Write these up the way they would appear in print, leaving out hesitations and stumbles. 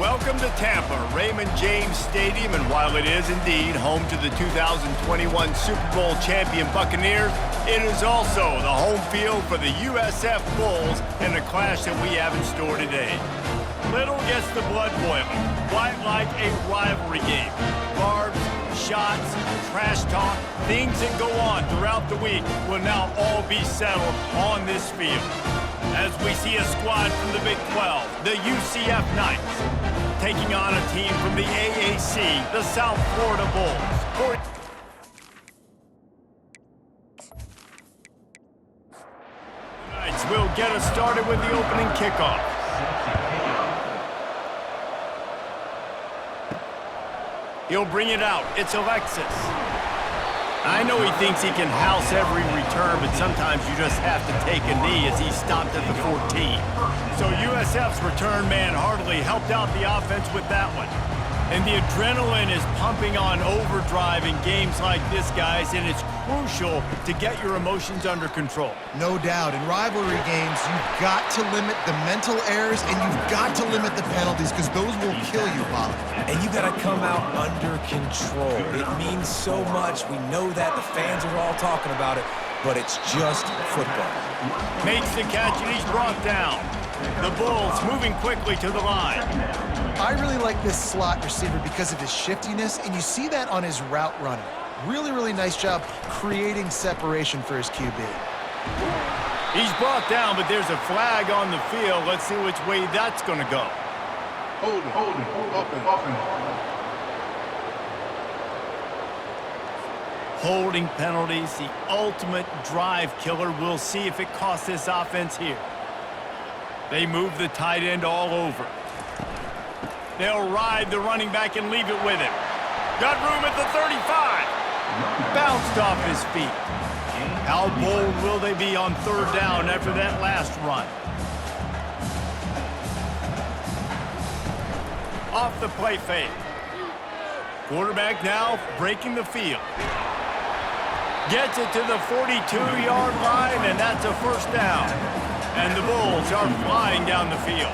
Welcome to Tampa, Raymond James Stadium, and while it is indeed home to the 2021 Super Bowl champion Buccaneers, it is also the home field for the USF Bulls and the clash that we have in store today. Little gets the blood boiling, quite like a rivalry game. Barbs, shots, trash talk, things that go on throughout the week will now all be settled on this field. As we see a squad from the Big 12, the UCF Knights, taking on a team from the AAC, the South Florida Bulls. The Knights will get us started with the opening kickoff. He'll bring it out. It's Alexis. I know he thinks he can house every return, but sometimes you just have to take a knee as he stopped at the 14. So USF's return man hardly helped out the offense with that one. And the adrenaline is pumping on overdrive in games like this, guys, and it's crucial to get your emotions under control. No doubt. In rivalry games, you've got to limit the mental errors and you've got to limit the penalties because those will kill you, Bob. And you got to come out under control. It means so much. We know that. The fans are all talking about it, but it's just football. Makes the catch and he's brought down. The Bulls moving quickly to the line. I really like this slot receiver because of his shiftiness, and you see that on his route running. Really nice job creating separation for his QB. He's brought down, but there's a flag on the field. Let's see which way that's going to go. Holding, open. Holding penalties, the ultimate drive killer. We'll see if it costs this offense here. They move the tight end all over. They'll ride the running back and leave it with him. Got room at the 35. Bounced off his feet. How bold will they be on third down after that last run? Off the play fake. Quarterback now breaking the field. Gets it to the 42-yard line, and that's a first down. And the Bulls are flying down the field.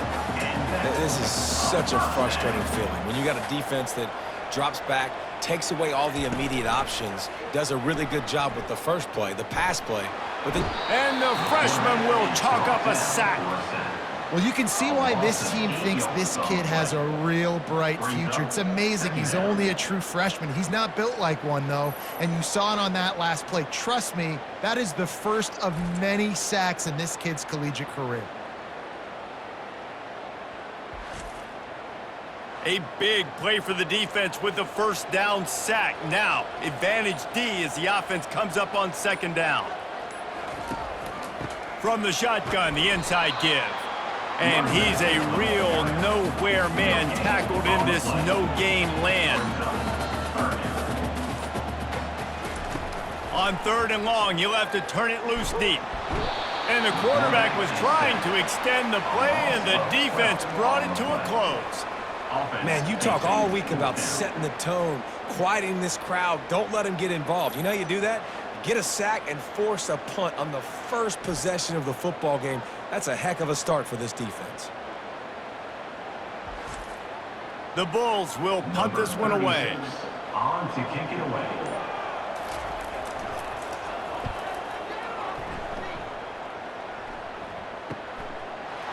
This is such a frustrating feeling. When you got a defense that drops back, takes away all the immediate options, does a really good job with the first play, the pass play. And the freshman will chalk up a sack. Well, you can see why this team thinks this kid has a real bright future. It's amazing. He's only a true freshman. He's not built like one, though, and you saw it on that last play. Trust me, that is the first of many sacks in this kid's collegiate career. A big play for the defense with the first down sack. Now, advantage D as the offense comes up on second down. From the shotgun, the inside give. And he's a real nowhere man tackled in this no-gain land. On third and long, you'll have to turn it loose deep. And the quarterback was trying to extend the play, and the defense brought it to a close. Man, you talk all week about setting the tone, quieting this crowd. Don't let them get involved. You know how you do that? Get a sack and force a punt on the first possession of the football game. That's a heck of a start for this defense. The Bulls will punt this one away. On to kick it away.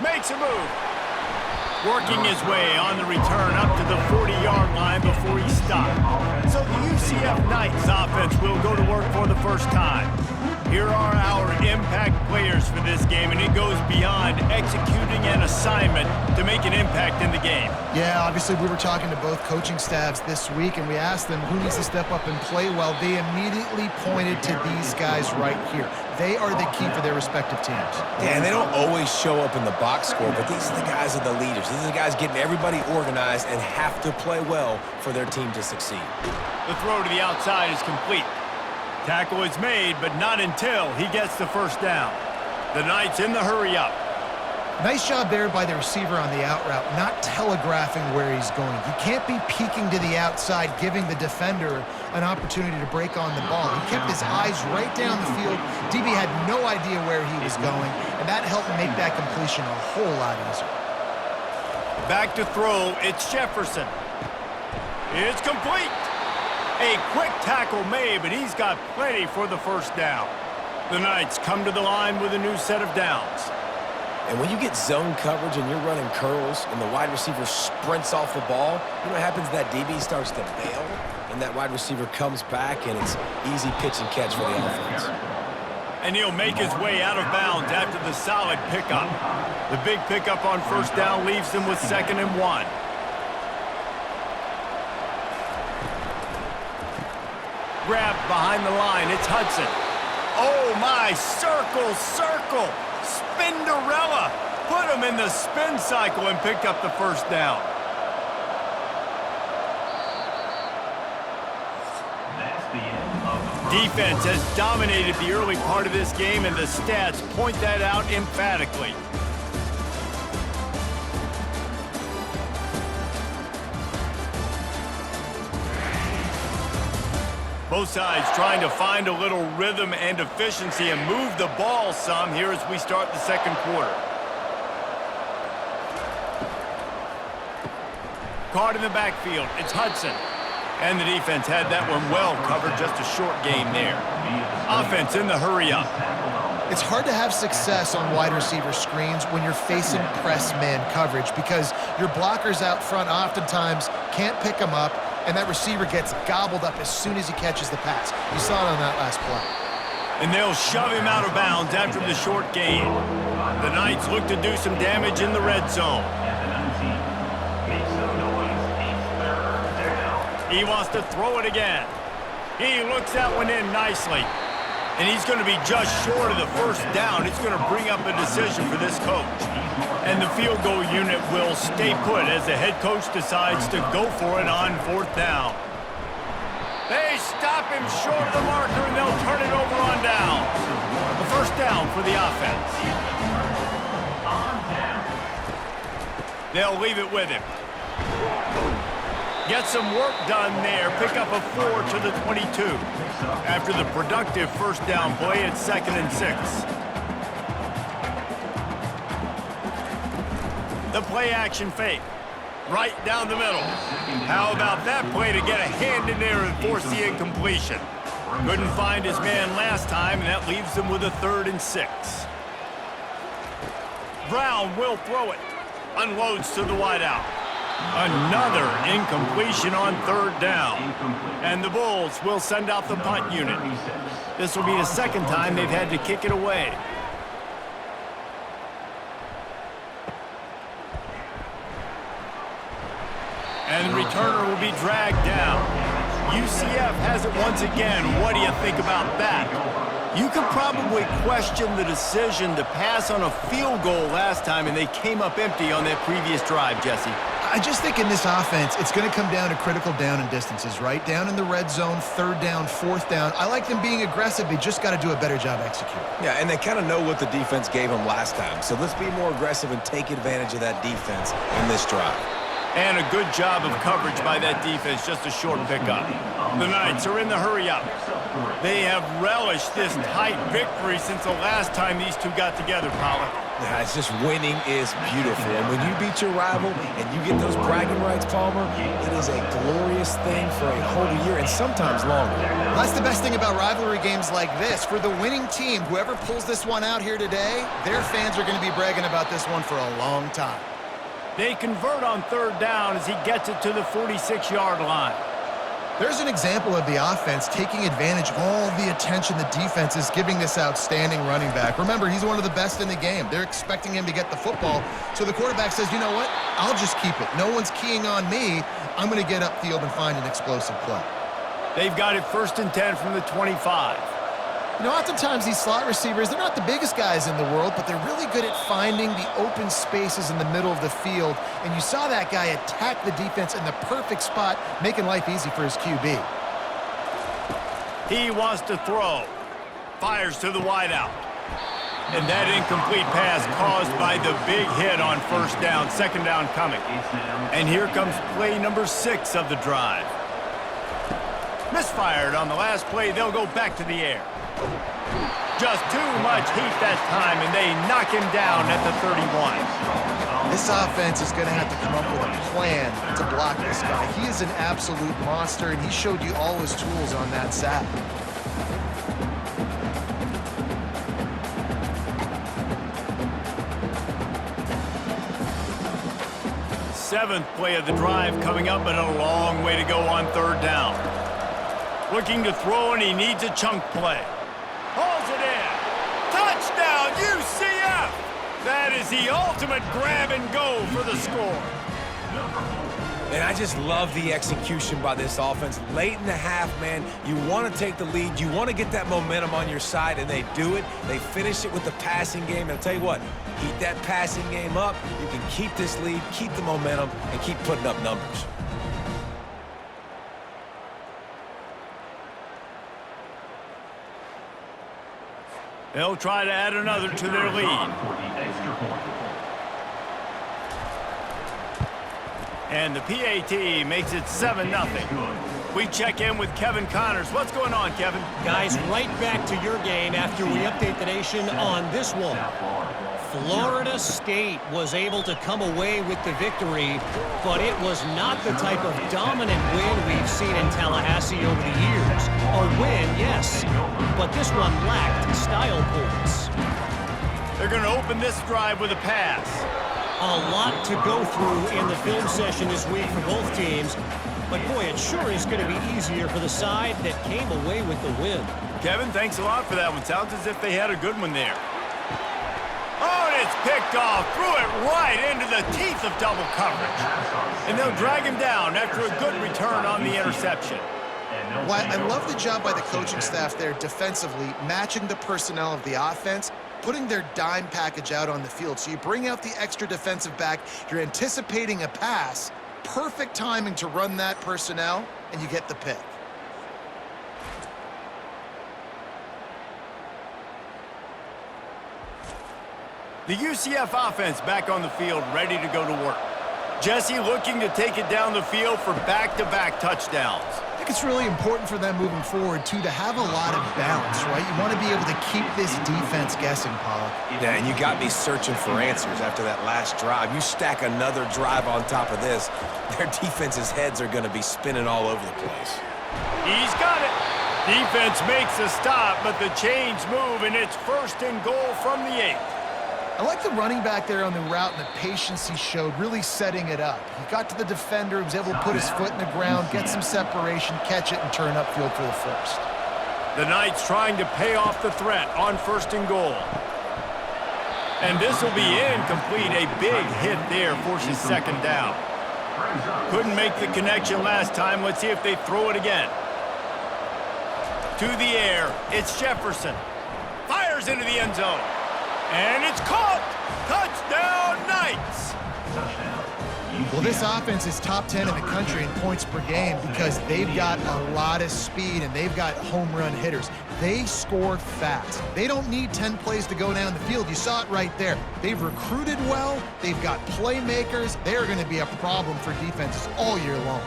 Makes a move. Working his way on the return up to the 40-yard line before he stopped. So the UCF Knights offense will go to work for the first time. Here are our impact players for this game, and it goes beyond executing an assignment to make an impact in the game. Yeah, obviously we were talking to both coaching staffs this week, and we asked them who needs to step up and play well. They immediately pointed to these guys right here. They are the key for their respective teams. Yeah, and they don't always show up in the box score, but these are the guys that are the leaders. These are the guys getting everybody organized and have to play well for their team to succeed. The throw to the outside is complete. Tackle is made, but not until he gets the first down. The Knights in the hurry up. Nice job there by the receiver on the out route, not telegraphing where he's going. He can't be peeking to the outside, giving the defender an opportunity to break on the ball. He kept his eyes right down the field. DB had no idea where he was going, and that helped make that completion a whole lot easier. Back to throw, it's Jefferson. It's complete. A quick tackle made, but he's got plenty for the first down. The Knights come to the line with a new set of downs. And when you get zone coverage and you're running curls and the wide receiver sprints off the ball, you know what happens? That DB starts to bail, and that wide receiver comes back, and it's easy pitch and catch for the offense. And he'll make his way out of bounds after the solid pickup. The big pickup on first down leaves them with 2nd and 1. Grabbed behind the line, it's Hudson. Oh my, circle. Spinderella. Put him in the spin cycle and picked up the first down. That's the end of the Defense has dominated the early part of this game, and the stats point that out emphatically. Both sides trying to find a little rhythm and efficiency and move the ball some here as we start the second quarter. Caught in the backfield, it's Hudson. And the defense had that one well covered, just a short gain there. Offense in the hurry up. It's hard to have success on wide receiver screens when you're facing press man coverage because your blockers out front oftentimes can't pick them up, and that receiver gets gobbled up as soon as he catches the pass. You saw it on that last play. And they'll shove him out of bounds after the short gain. The Knights look to do some damage in the red zone. He wants to throw it again. He looks that one in nicely. And he's going to be just short of the first down. It's going to bring up a decision for this coach. And the field goal unit will stay put as the head coach decides to go for it on 4th down. They stop him short of the marker, and they'll turn it over on down. The first down for the offense. They'll leave it with him. Get some work done there. Pick up a 4 to the 22. After the productive first down play, it's 2nd and 6. The play action fake. Right down the middle. How about that play to get a hand in there and force the incompletion? Couldn't find his man last time, and that leaves him with a 3rd and 6. Brown will throw it. Unloads to the wideout. Another incompletion on 3rd down. And the Bulls will send out the punt unit. This will be the 2nd time they've had to kick it away. And the returner will be dragged down. UCF has it once again. What do you think about that? You could probably question the decision to pass on a field goal last time, and they came up empty on that previous drive, Jesse. I just think in this offense, it's going to come down to critical down and distances, right? Down in the red zone, 3rd down, 4th down. I like them being aggressive. They just got to do a better job executing. Yeah, and they kind of know what the defense gave them last time. So let's be more aggressive and take advantage of that defense in this drive. And a good job of coverage by that defense, just a short pickup. The Knights are in the hurry-up. They have relished this tight victory since the last time these two got together, Pollard. Yeah, it's just winning is beautiful. And when you beat your rival and you get those bragging rights, Palmer, it is a glorious thing for a whole year and sometimes longer. Well, that's the best thing about rivalry games like this. For the winning team, whoever pulls this one out here today, their fans are going to be bragging about this one for a long time. They convert on 3rd down as he gets it to the 46-yard line. There's an example of the offense taking advantage of all the attention the defense is giving this outstanding running back. Remember, he's one of the best in the game. They're expecting him to get the football. So the quarterback says, you know what? I'll just keep it. No one's keying on me. I'm going to get upfield and find an explosive play. They've got it 1st and 10 from the 25. You know, oftentimes these slot receivers, they're not the biggest guys in the world, but they're really good at finding the open spaces in the middle of the field. And you saw that guy attack the defense in the perfect spot, making life easy for his QB. He wants to throw. Fires to the wideout. And that incomplete pass caused by the big hit on 1st down, 2nd down coming. And here comes play number 6 of the drive. Misfired on the last play. They'll go back to the air. Just too much heat that time, and they knock him down at the 31. This offense is going to have to come up with a plan to block this guy. He is an absolute monster, and he showed you all his tools on that sack. Seventh play of the drive coming up, but a long way to go on third down. Looking to throw, and he needs a chunk play. Hauls it in. Touchdown, UCF! That is the ultimate grab and go for the score. And I just love the execution by this offense. Late in the half, man, you want to take the lead. You want to get that momentum on your side, and they do it. They finish it with the passing game. And I'll tell you what, keep that passing game up. You can keep this lead, keep the momentum, and keep putting up numbers. They'll try to add another to their lead. And the PAT makes it 7-0. We check in with Kevin Connors. What's going on, Kevin? Guys, right back to your game after we update the nation on this one. Florida State was able to come away with the victory, but it was not the type of dominant win we've seen in Tallahassee over the years. A win, yes, but this one lacked style points. They're going to open this drive with a pass. A lot to go through in the film session this week for both teams, but boy, it sure is going to be easier for the side that came away with the win. Kevin, thanks a lot for that one. Sounds as if they had a good one there. Oh, and it's picked off. Threw it right into the teeth of double coverage. And they'll drag him down after a good return on the interception. Well, I love the job by the coaching staff there defensively, matching the personnel of the offense, putting their dime package out on the field. So you bring out the extra defensive back, you're anticipating a pass, perfect timing to run that personnel, and you get the pick. The UCF offense back on the field, ready to go to work. Jesse looking to take it down the field for back-to-back touchdowns. I think it's really important for them moving forward, too, to have a lot of balance, right? You want to be able to keep this defense guessing, Pollock. Yeah, and you got me searching for answers after that last drive. You stack another drive on top of this, their defense's heads are going to be spinning all over the place. He's got it. Defense makes a stop, but the chains move, and it's 1st and goal from the 8. I like the running back there on the route and the patience he showed, really setting it up. He got to the defender, he was able to put his foot in the ground, get some separation, catch it, and turn upfield for the first. The Knights trying to pay off the threat on 1st and goal. And this will be incomplete. A big hit there forces 2nd down. Couldn't make the connection last time. Let's see if they throw it again. To the air, it's Jefferson. Fires into the end zone. And it's caught! Touchdown, Knights! Well, this offense is top 10 in the country in points per game because they've got a lot of speed and they've got home run hitters. They score fast. They don't need 10 plays to go down the field. You saw it right there. They've recruited well. They've got playmakers. They're going to be a problem for defenses all year long.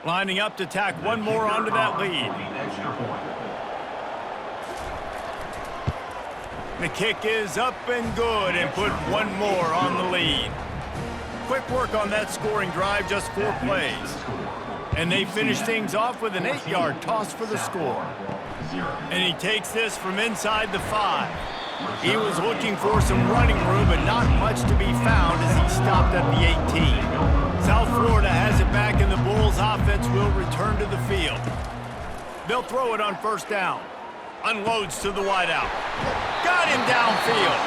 Lining up to tack one more onto that lead. The kick is up and good and put one more on the lead. Quick work on that scoring drive, just 4 plays. And they finish things off with an 8-yard toss for the score. And he takes this from inside the 5. He was looking for some running room, but not much to be found as he stopped at the 18. South Florida has it back, and the Bulls offense will return to the field. They'll throw it on 1st down. Unloads to the wideout. Got him downfield.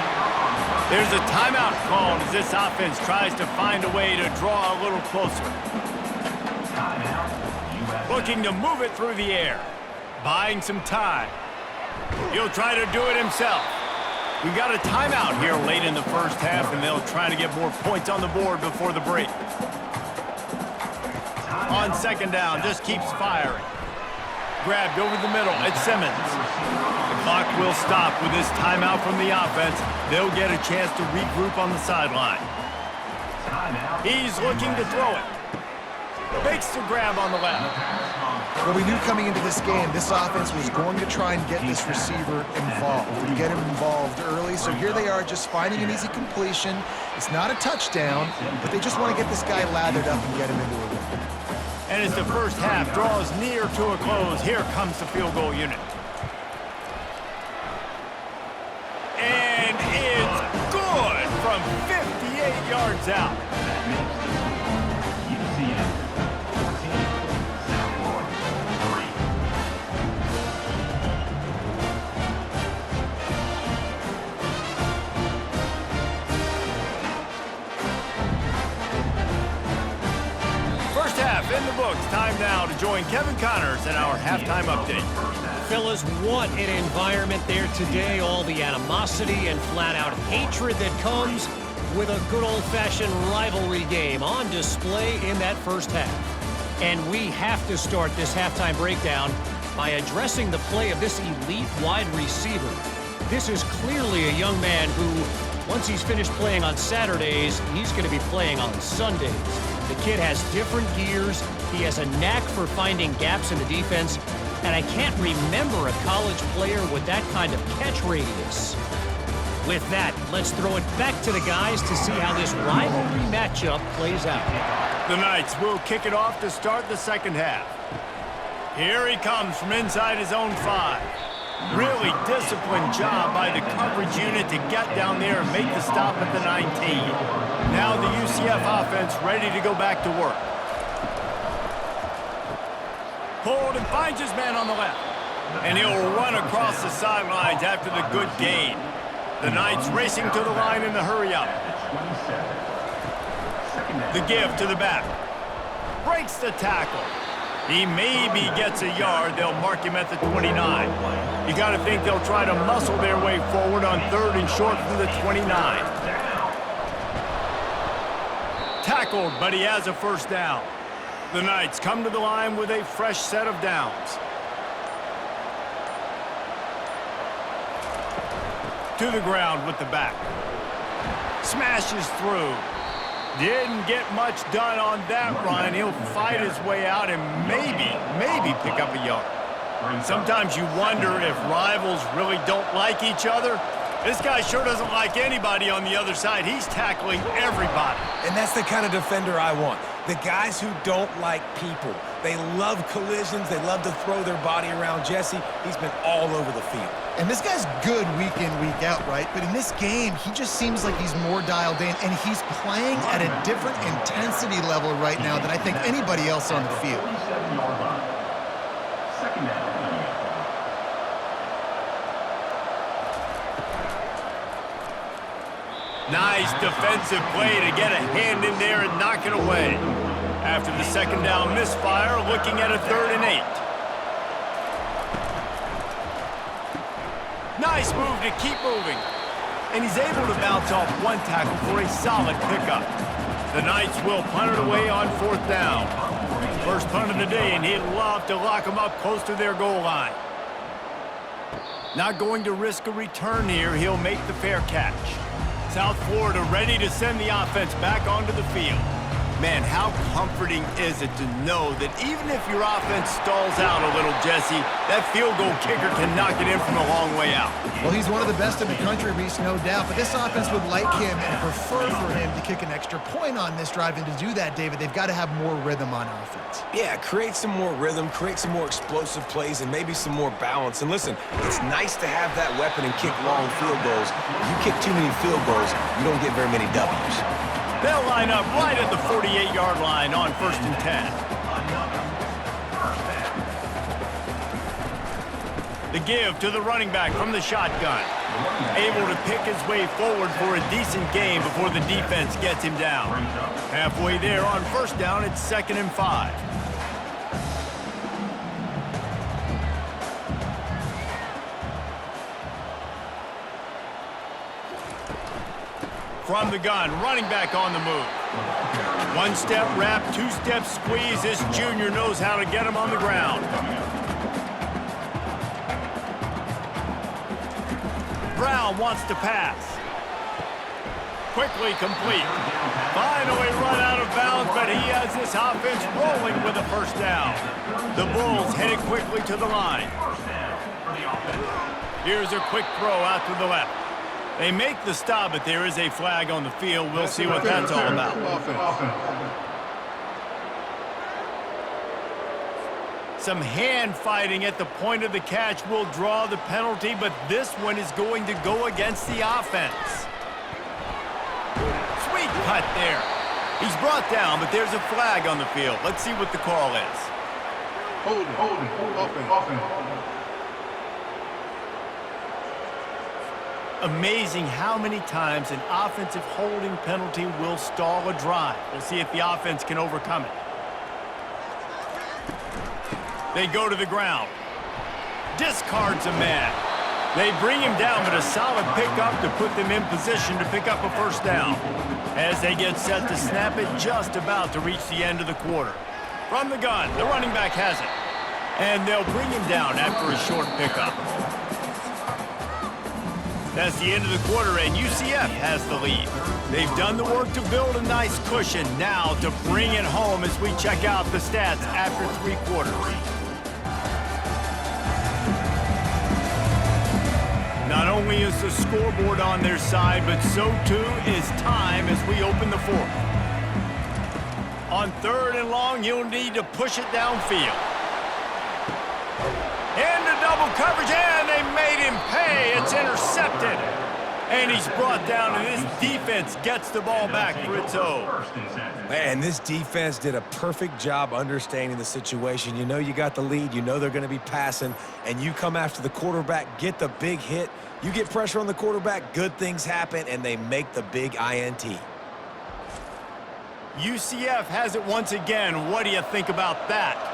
There's a timeout called as this offense tries to find a way to draw a little closer. Looking to move it through the air. Buying some time. He'll try to do it himself. We've got a timeout here late in the 1st half, and they'll try to get more points on the board before the break. On 2nd down, just keeps firing. Grabbed over the middle, it's Simmons. The clock will stop with this timeout from the offense. They'll get a chance to regroup on the sideline. He's looking to throw it. Makes the grab on the left. Well, we knew coming into this game, this offense was going to try and get this receiver involved, and get him involved early. So here they are just finding an easy completion. It's not a touchdown, but they just want to get this guy lathered up and get him into a win. And as the first half draws near to a close, here comes the field goal unit. And it's good from 58 yards out. UCF 14, South Florida 3. First half in the books. Time now to join Kevin Connors in our halftime update. Fellas, what an environment there today. All the animosity and flat-out hatred that comes with a good old-fashioned rivalry game on display in that first half. And we have to start this halftime breakdown by addressing the play of this elite wide receiver. This is clearly a young man who, once he's finished playing on Saturdays, he's going to be playing on Sundays. The kid has different gears. He has a knack for finding gaps in the defense. And I can't remember a college player with that kind of catch radius. With that, let's throw it back to the guys to see how this rivalry matchup plays out. The Knights will kick it off to start the second half. Here he comes from inside his own 5. Really disciplined job by the coverage unit to get down there and make the stop at the 19. Now the UCF offense ready to go back to work. Pulled and finds his man on the left. And he'll run across the sidelines after the good gain. The Knights racing to the line in the hurry-up. The give to the back. Breaks the tackle. He maybe gets a yard. They'll mark him at the 29. You got to think they'll try to muscle their way forward on 3rd and short from the 29. Tackled, but he has a first down. The Knights come to the line with a fresh set of downs. To the ground with the back. Smashes through. Didn't get much done on that run. He'll fight his way out and maybe pick up a yard. Sometimes you wonder if rivals really don't like each other. This guy sure doesn't like anybody on the other side. He's tackling everybody. And that's the kind of defender I want. The guys who don't like people. They love collisions. They love to throw their body around Jesse. He's been all over the field. And this guy's good week in, week out, right? But in this game, he just seems like he's more dialed in, and he's playing at a different intensity level right now than I think anybody else on the field. Second down. Nice defensive play to get a hand in there and knock it away. After the second down misfire, looking at a 3rd and 8. Nice move to keep moving. And he's able to bounce off one tackle for a solid pickup. The Knights will punt it away on 4th down. First punt of the day, and he'd love to lock them up close to their goal line. Not going to risk a return here. He'll make the fair catch. South Florida ready to send the offense back onto the field. Man, how comforting is it to know that even if your offense stalls out a little, Jesse, that field goal kicker can knock it in from a long way out. Well, he's one of the best in the country, Reese, no doubt. But this offense would like him and prefer for him to kick an extra point on this drive. And to do that, David, they've got to have more rhythm on offense. Yeah, create some more rhythm, create some more explosive plays, and maybe some more balance. And listen, it's nice to have that weapon and kick long field goals. If you kick too many field goals, you don't get very many W's. They'll line up right at the 48-yard line on 1st and 10. The give to the running back from the shotgun. Able to pick his way forward for a decent gain before the defense gets him down. Halfway there on 1st down, it's 2nd and 5. From the gun, running back on the move. 1-step wrap, 2-step squeeze. This junior knows how to get him on the ground. Brown wants to pass. quickly complete. Finally run out of bounds, but he has this offense rolling with a first down. The Bulls headed quickly to the line. Here's a quick throw out to the left. They make the stop, but there is a flag on the field. We'll see what that's all about. Some hand fighting at the point of the catch will draw the penalty, but this one is going to go against the offense. Sweet cut there. He's brought down, but there's a flag on the field. Let's see what the call is. Holding. Amazing how many times an offensive holding penalty will stall a drive. We'll see if the offense can overcome it. They go to the ground. Discards a man. They bring him down, but a solid pickup to put them in position to pick up a first down. As they get set to snap it, just about to reach the end of the quarter. From the gun, the running back has it. And they'll bring him down after a short pickup. That's the end of the quarter, and UCF has the lead. They've done the work to build a nice cushion. Now to bring it home as we check out the stats after 3 quarters. Not only is the scoreboard on their side, but so too is time as we open the 4th. On 3rd and long, you'll need to push it downfield. Into double coverage, and they made him pay. It's intercepted. And he's brought down, and this defense gets the ball back for its own. Man, this defense did a perfect job understanding the situation. You know you got the lead. You know they're going to be passing. And you come after the quarterback, get the big hit. You get pressure on the quarterback, good things happen, and they make the big INT. UCF has it once again. What do you think about that?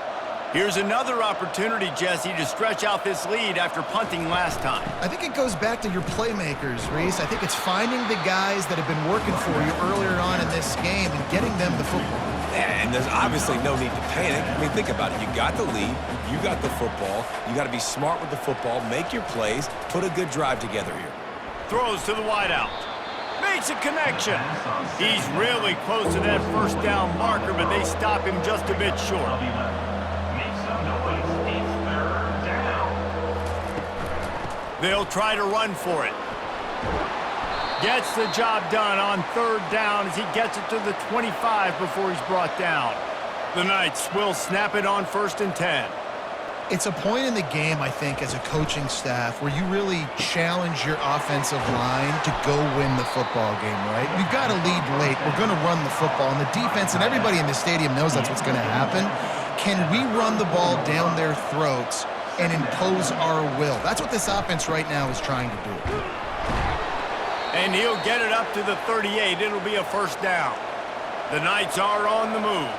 Here's another opportunity, Jesse, to stretch out this lead after punting last time. I think it goes back to your playmakers, Reese. I think it's finding the guys that have been working for you earlier on in this game and getting them the football. Yeah, and there's obviously no need to panic. I mean, think about it. You got the lead. You got the football. You got to be smart with the football. Make your plays. Put a good drive together here. Throws to the wideout. Makes a connection. He's really close to that first down marker, but they stop him just a bit short. They'll try to run for it. Gets the job done on 3rd down as he gets it to the 25 before he's brought down. The Knights will snap it on 1st and 10. It's a point in the game, I think, as a coaching staff where you really challenge your offensive line to go win the football game, right? We've got to lead late. We're going to run the football. And the defense and everybody in the stadium knows that's what's going to happen. Can we run the ball down their throats and impose our will? That's what this offense right now is trying to do. And he'll get it up to the 38. It'll be a first down. The Knights are on the move.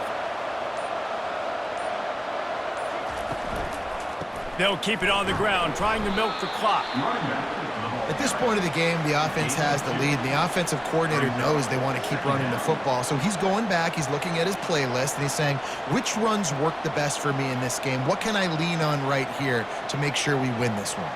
They'll keep it on the ground, trying to milk the clock. At this point of the game, the offense has the lead. The offensive coordinator knows they want to keep running the football. So he's going back, he's looking at his playlist, and he's saying, which runs work the best for me in this game? What can I lean on right here to make sure we win this one?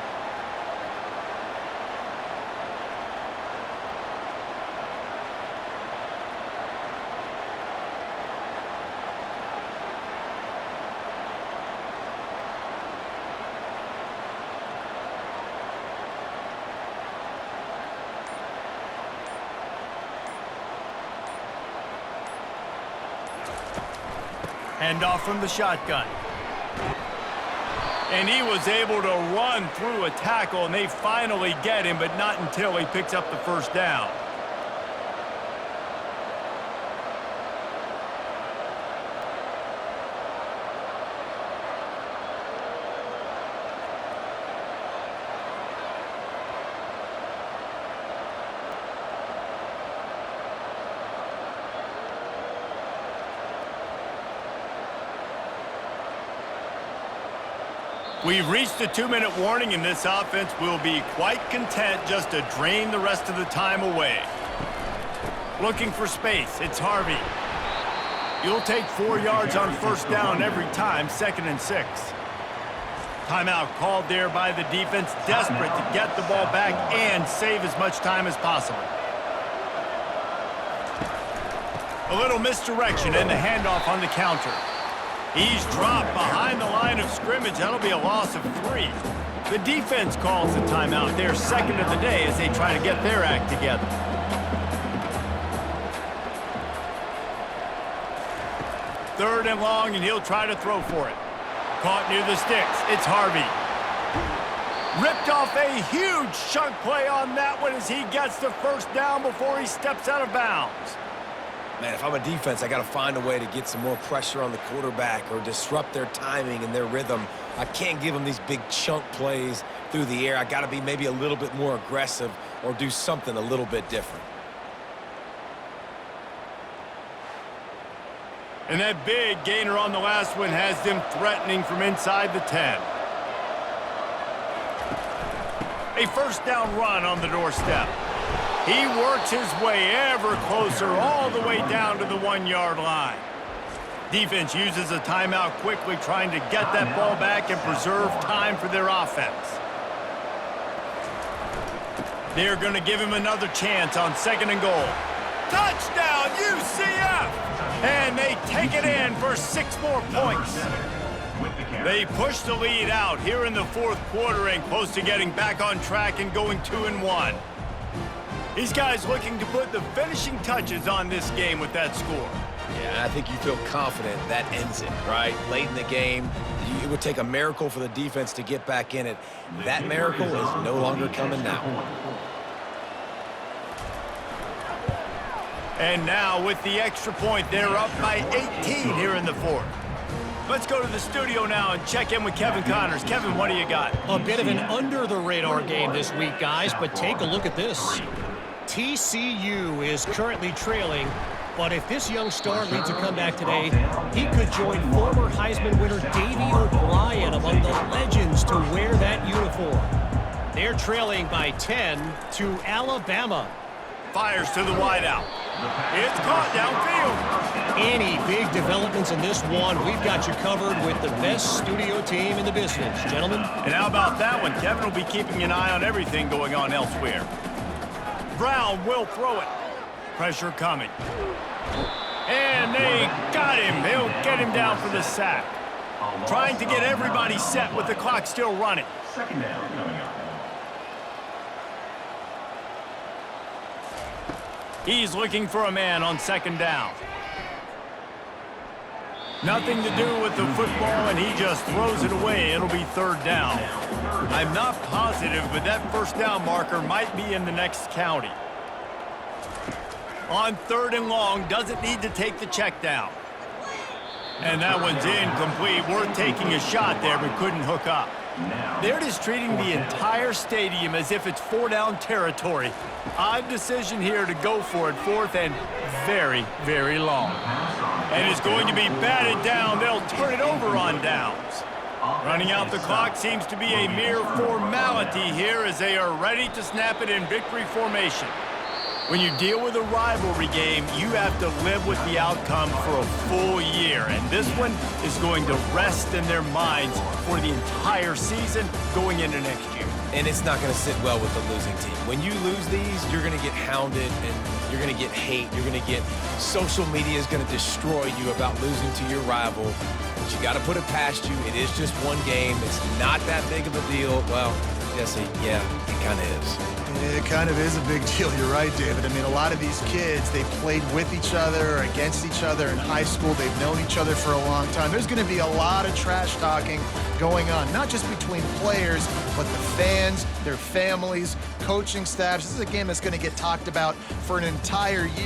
Hand off from the shotgun. And he was able to run through a tackle, and they finally get him, but not until he picks up the first down. We've reached a 2-minute warning, and this offense will be quite content just to drain the rest of the time away. Looking for space, it's Harvey. You'll take 4 yards on first down every time, 2nd and 6. Timeout called there by the defense, desperate to get the ball back and save as much time as possible. A little misdirection and the handoff on the counter. He's dropped behind the line of scrimmage. That'll be a loss of 3. The defense calls the timeout. Their second of the day as they try to get their act together. Third and long, and he'll try to throw for it. Caught near the sticks. It's Harvey. Ripped off a huge chunk play on that one as he gets the first down before he steps out of bounds. Man, if I'm a defense, I got to find a way to get some more pressure on the quarterback or disrupt their timing and their rhythm. I can't give them these big chunk plays through the air. I got to be maybe a little bit more aggressive or do something a little bit different. And that big gainer on the last one has them threatening from inside the 10. A first down run on the doorstep. He works his way ever closer all the way down to the 1-yard line. Defense uses a timeout quickly, trying to get that ball back and preserve time for their offense. They're going to give him another chance on 2nd and goal. Touchdown, UCF! And they take it in for 6 more points. They push the lead out here in the 4th quarter and close to getting back on track and going 2-1. These guys looking to put the finishing touches on this game with that score. Yeah, I think you feel confident that ends it, right? Late in the game, it would take a miracle for the defense to get back in it. That miracle is no longer coming now. And now with the extra point, they're up by 18 here in the 4th. Let's go to the studio now and check in with Kevin Connors. Kevin, what do you got? A bit of an under-the-radar game this week, guys, but take a look at this. TCU is currently trailing, but if this young star leads a comeback today, he could join former Heisman winner Davey O'Brien among the legends to wear that uniform. They're trailing by 10 to Alabama. Fires to the wideout. It's caught downfield. Any big developments in this one, we've got you covered with the best studio team in the business, gentlemen. And how about that one? Kevin will be keeping an eye on everything going on elsewhere. Brown will throw it. Pressure coming. And they got him. They'll get him down for the sack. Trying to get everybody set with the clock still running. 2nd down coming up. He's looking for a man on 2nd down. Nothing to do with the football, and he just throws it away. It'll be 3rd down. I'm not positive, but that 1st down marker might be in the next county. On 3rd and long, doesn't need to take the check down. And that one's incomplete. Worth taking a shot there, but couldn't hook up. They're just treating the entire stadium as if it's 4-down territory. Odd decision here to go for it. 4th and very, very long. And it's going to be batted down. They'll turn it over on downs. Running out the clock seems to be a mere formality here as they are ready to snap it in victory formation. When you deal with a rivalry game, you have to live with the outcome for a full year. And this one is going to rest in their minds for the entire season going into next year. And it's not going to sit well with the losing team. When you lose these, you're going to get hounded and you're going to get hate. You're going to get social media is going to destroy you about losing to your rival. But you got to put it past you. It is just one game. It's not that big of a deal. Well, Jesse, yeah, it kind of is. It kind of is a big deal. You're right, David. I mean, a lot of these kids, they played with each other or against each other in high school. They've known each other for a long time. There's going to be a lot of trash talking going on, not just between players, but the fans, their families, coaching staffs. This is a game that's going to get talked about for an entire year.